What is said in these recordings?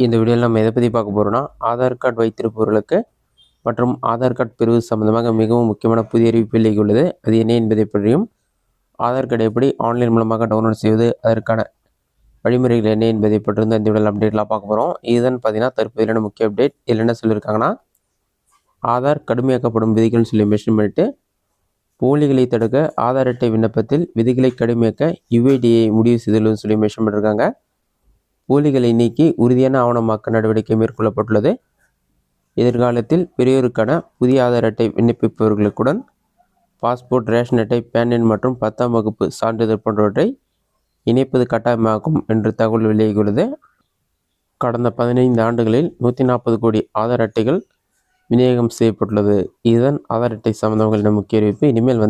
இந்த வீடியோவில் நம்ம எதை பற்றி பார்க்க போகிறோம்னா, ஆதார் கார்டு வைத்திருப்பவர்களுக்கு மற்றும் ஆதார் கார்டு பெறுவது சம்பந்தமாக மிகவும் முக்கியமான புதிய அறிவிப்பு வெளியாகி உள்ளது. அது என்ன என்பதை பற்றியும், ஆதார் கார்டு எப்படி ஆன்லைன் மூலமாக டவுன்லோட் செய்வது, அதற்கான வழிமுறைகள் என்ன என்பதை பற்றி இந்த வீடியோவில் அப்டேட்லாம் பார்க்க போகிறோம். இதுதான் பார்த்தீங்கன்னா தற்போதையான முக்கிய அப்டேட். இதில் என்ன சொல்லியிருக்காங்கன்னா, ஆதார் கடுமையாக்கப்படும் விதிகள்னு சொல்லி மென்ஷன் பண்ணிட்டு, போலிகளை தடுக்க ஆதார் அட்டை விண்ணப்பத்தில் விதிகளை கடுமையாக்க யுஐடிஏ முடிவு செய்துள்ளதுன்னு சொல்லி மென்ஷன் பண்ணியிருக்காங்க. போலிகளை நீக்கி உறுதியான ஆவணமாக்க நடவடிக்கை மேற்கொள்ளப்பட்டுள்ளது. எதிர்காலத்தில் பெரியோருக்கான புதிய ஆதார் அட்டை விண்ணப்பிப்பவர்களுடன் பாஸ்போர்ட், ரேஷன் அட்டை, பேன் எண் மற்றும் 10ஆம் வகுப்பு சான்றிதழ் போன்றவற்றை இணைப்பது கட்டாயமாகும் என்று தகவல் வெளியாகியுள்ளது. கடந்த 15 ஆண்டுகளில் 140 கோடி ஆதார் அட்டைகள் விநியோகம் செய்யப்பட்டுள்ளது. இதுதான் ஆதார் அட்டை சம்பந்தமான முக்கிய அறிவிப்பு. இனிமேல்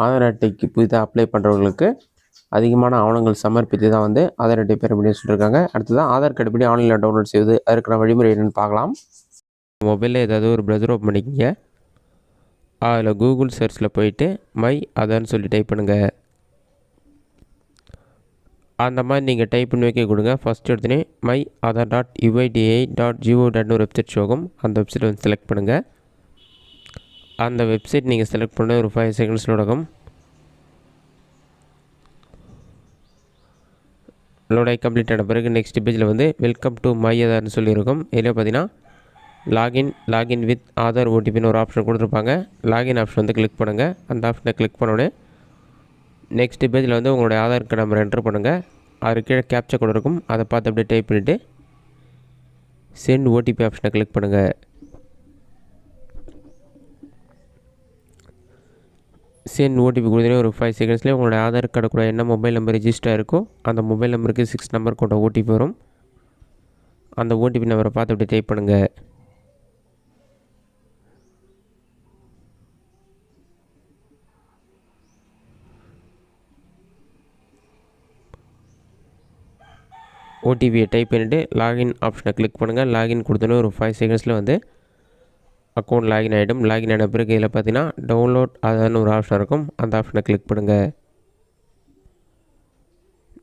ஆதார் அட்டைக்கு புதிதாக அப்ளை பண்ணுறவங்களுக்கு அதிகமான ஆவணங்கள் சமர்ப்பித்து தான் ஆதார் அட்டை பெற முடியும்னு சொல்லியிருக்காங்க. அடுத்ததான் ஆதார் கார்டு எப்படி ஆன்லைனில் டவுன்லோட் செய்வது, அதுக்கான வழிமுறை என்னென்னு பார்க்கலாம். மொபைலில் ஏதாவது ஒரு ப்ரௌசர் ஓப்பன் பண்ணிக்கங்க. அதில் கூகுள் சர்ச்சில் போயிட்டு மை ஆதார்னு சொல்லி டைப் பண்ணுங்கள். அந்த மாதிரி நீங்கள் டைப் பண்ணி வைக்க கொடுங்க. ஃபஸ்ட் எடுத்துனே மை ஆதார் .uidi.gov.in ஒரு வெப்சைட் ஷோகும். அந்த வெப்சைட் செலக்ட் பண்ணுங்கள். அந்த வெப்சைட் நீங்கள் செலக்ட் பண்ண ஒரு 5 செகண்ட்ஸ் நடக்கும். லோடாய் கம்ப்ளீட் ஆன பிறகு நெக்ஸ்ட் பேஜில் வெல்கம் டு மை ஆதார்னு சொல்லியிருக்கும். இதில் பார்த்தீங்கன்னா லாகின் வித் ஆதார் ஓடிபின்னு ஒரு ஆப்ஷன் கொடுத்துருப்பாங்க. லாகின் ஆப்ஷன் கிளிக் பண்ணுங்கள். அந்த ஆப்ஷனை கிளிக் பண்ணோடனே நெக்ஸ்ட் பேஜில் உங்களுடைய ஆதார் கார்டு நம்பரை என்ட்ரு பண்ணுங்கள். அது கீழே கேப்சா கோடு இருக்கும். அதை பார்த்து அப்படியே டைப் பண்ணிவிட்டு சென்ட் ஓடிபி ஆப்ஷனை கிளிக் பண்ணுங்கள். சென்ட் ஓடிபி கொடுத்தனே ஒரு 5 செகண்ட்ஸ்லேயே உங்களோட ஆதார் கார்டு கூட என்ன மொபைல் நம்பர் ரிஜிஸ்டர் இருக்கோ அந்த மொபைல் நம்பருக்கு 6 நம்பர் கொண்ட ஓடிபி வரும். அந்த ஓடிபி நம்பரை பார்த்து அப்படி டைப் பண்ணுங்கள். ஓடிபியை டைப் பண்ணிவிட்டு லாகின் ஆப்ஷனை கிளிக் பண்ணுங்கள். லாகின் கொடுத்தோன்னே ஒரு 5 செகண்ட்ஸில் அக்கௌண்ட் லாகின் ஆகிடும். லாகின் ஆன பிறகு இதில் பார்த்தீங்கன்னா டவுன்லோட் ஆதார்னு ஒரு ஆப்ஷன் இருக்கும். அந்த ஆப்ஷனை கிளிக் பண்ணுங்கள்.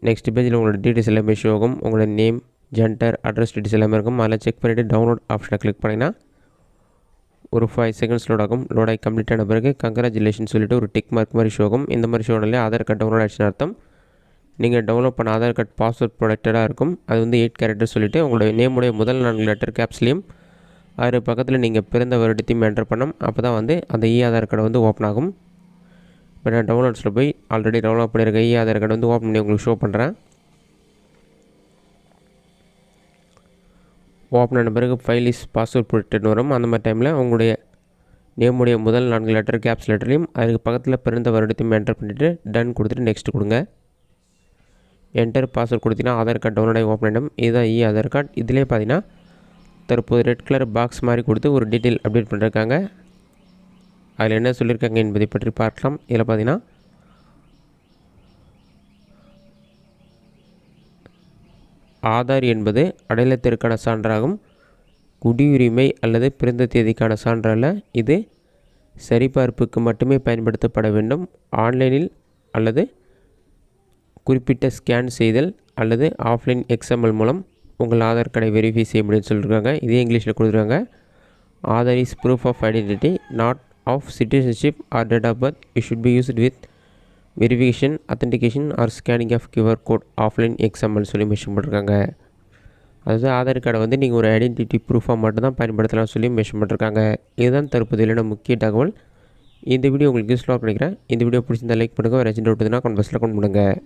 நெக்ஸ்ட் பேஜில் உங்களோட டீட்டெயில்ஸ் எல்லாமே ஷோ ஆகும். உங்களோட நேம், ஜெண்டர், அட்ரஸ் டீட்டெயில்ஸ் எல்லாமே இருக்கும். அதில் செக் பண்ணிவிட்டு டவுன்லோட் ஆப்ஷனை கிளிக் பண்ணிங்கன்னா ஒரு 5 செகண்ட்ஸ் லோட் ஆகும். லோடாகி கம்ப்ளீட் ஆன பிறகு கங்க்ராச்சுலேஷன் சொல்லிவிட்டு ஒரு டிக் மார்க் மாதிரி ஷோ ஆகும். இந்த மாதிரி ஷோனாலே ஆதார் கார்டு டவுன்லோட் ஆகிடுச்சுன்னு அர்த்தம். நீங்கள் டவுன்லோட் பண்ண ஆதார் கார்டு பாஸ்வேர்ட் ப்ரொடெக்டடாக இருக்கும். அது 8 கேரக்டர் சொல்லிவிட்டு உங்களுடைய நேமுடைய முதல் 4 லெட்டர் கேப்ஸ்லேயும் அது பக்கத்தில் நீங்கள் பிறந்த வருடத்தையும் என்டர் பண்ணோம். அப்போ தான் அந்த ஆதார் கார்டு ஓப்பன் ஆகும். இப்போ நான் டவுன்லோட்ஸில் போய் ஆல்ரெடி டவுன்லோட் பண்ணியிருக்க ஆதார் கார்டு ஓப்பன் பண்ணி உங்களுக்கு ஷோ பண்ணுறேன். ஓப்பன் ஆன பிறகு ஃபைல் இஸ் பாஸ்வேர்ட் ப்ரொடெக்டட்னு வரும். அந்த மாதிரி டைமில் உங்களுடைய நேமுடைய முதல் 4 லெட்டர் கேப்ஸ் லெட்டர்லையும் அதுக்கு பக்கத்தில் பிறந்த வருடத்தையும் என்டர் பண்ணிவிட்டு டன் கொடுத்துட்டு நெக்ஸ்ட் கொடுங்க. என்டர் பாஸ்வேர்ட் கொடுத்தீங்கன்னா ஆதார் கார்டு டவுன்லோட் ஆகி ஓப்பன் ஆகிடும். இதுதான் ஆதார் கார்டு. இதிலே பார்த்தீங்கன்னா தற்போது ரெட் கலர் பாக்ஸ் மாதிரி கொடுத்து ஒரு டீட்டெயில் அப்டேட் பண்ணியிருக்காங்க. அதில் என்ன சொல்லியிருக்காங்க என்பதை பற்றி பார்க்கலாம். இதில் பார்த்தீங்கன்னா ஆதார் என்பது அடையாளத்திற்கான சான்றாகும். குடியுரிமை அல்லது பிறந்த தேதிக்கான சான்றல்ல. இது சரிபார்ப்புக்கு மட்டுமே பயன்படுத்தப்பட வேண்டும். ஆன்லைனில் அல்லது குறிப்பிட்ட ஸ்கேன் செய்தல் அல்லது ஆஃப்லைன் எக்ஸ்எம்எல் மூலம் உங்கள் ஆதார் கார்டை வெரிஃபை செய்ய முடியும்னு சொல்லியிருக்காங்க. இதே இங்கிலீஷில் கொடுத்துருக்காங்க. Aadhaar is proof of identity not of citizenship or date of birth. It should be used with verification, authentication or scanning of QR code offline XML சொல்லி மென்ஷன் பண்ணிருக்காங்க. அதாவது ஆதார் கார்டை நீங்கள் ஒரு ஐடென்டிட்டி ப்ரூஃபாக மட்டும்தான் பயன்படுத்தலாம் சொல்லி மென்ஷன் பண்ணிருக்காங்க. இதுதான் தற்போதையிலான முக்கிய தகவல். இந்த வீடியோ உங்களுக்கு யூஸ்ஃபுல்லாக நினைக்கிறேன். இந்த வீடியோ பிடிச்சிருந்தால் லைக் பண்ணுங்கள். வேறு ஏதாச்சும் டவுட் இருந்தால் கமெண்ட் பாக்ஸில் கமெண்ட் பண்ணுங்கள்.